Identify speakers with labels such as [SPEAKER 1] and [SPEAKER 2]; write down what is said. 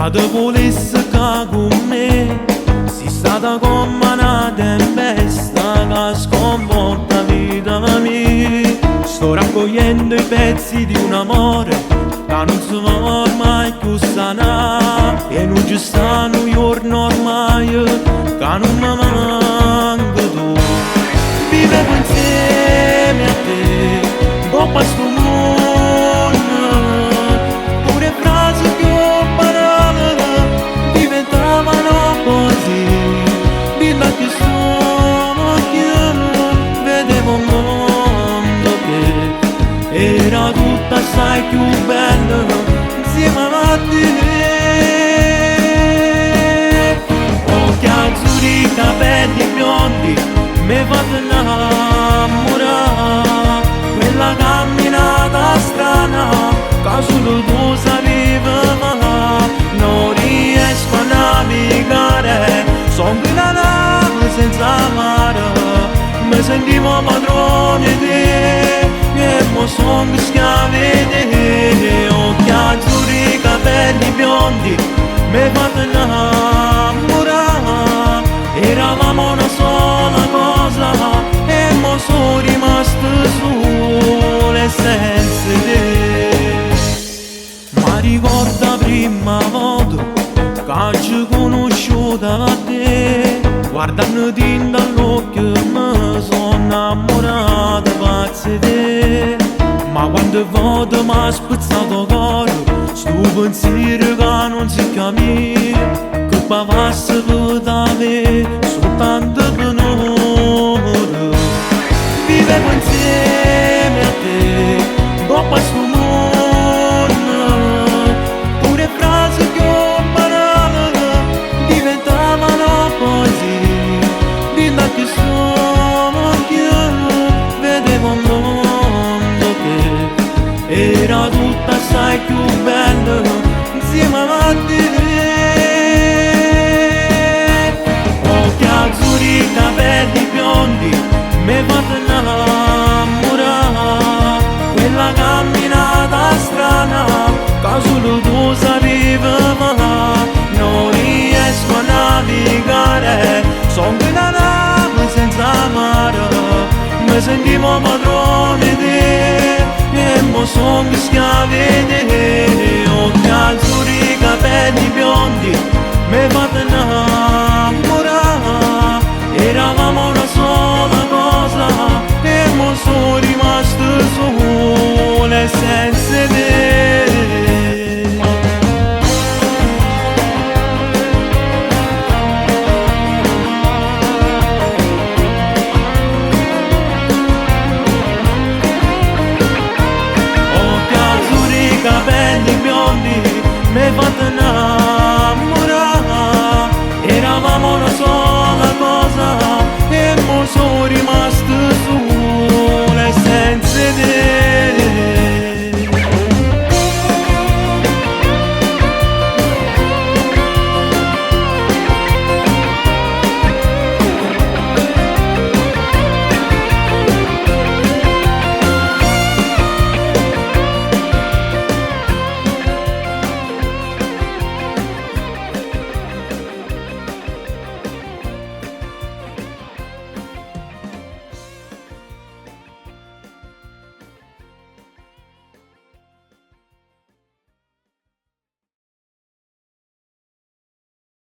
[SPEAKER 1] te volesse ca con me, sei stata come una tempesta che sconvolta la vita mia. Sto raccogliendo i pezzi di un amore che non si va mai più sanare, e non ci sta un giorno ormai che non mi manca tu. Vivevo insieme a te, dopo questo mondo, pure frasi che ho parlato diventavano così. Dilla che sono io, vedevo un mondo che era tutto assai più bello insieme a te. Occhi azzurri, capelli biondi, mi fate innamorare. Quella camminata strana che solo tu sapevi fare. Non riesco a navigare, sono una nave senza mare. Mi sentivo padrone di te e mo sono schiave di te. Occhi azzurri, capelli biondi, mi fate innamorare. Eravamo una sola cosa e mo sono rimasto solo senza te. Ma ricorda prima volta che ci conosciuto da te, guardandoti dall'occhio mi sono innamorato pazzo di te. Ma quante volte mi ha spezzato il cuore sto pensiero che non si capisce, che pavasse per te soltanto per noi. Vivevo insieme a te, dopo questo mondo, pure frasi che ho parlato diventavano così. Dilla che sono io, vedevo un mondo che era tutto assai più bello insieme a te. Occhi azzurri, capelli biondi, mi fate innamorare. Quella camminata strana che solo tu sapevi fare. Non riesco a navigare, sono una nave senza mare. Mi sentivo padrone di te e mo sono schiave di te. Occhi azzurri, capelli biondi, mi fate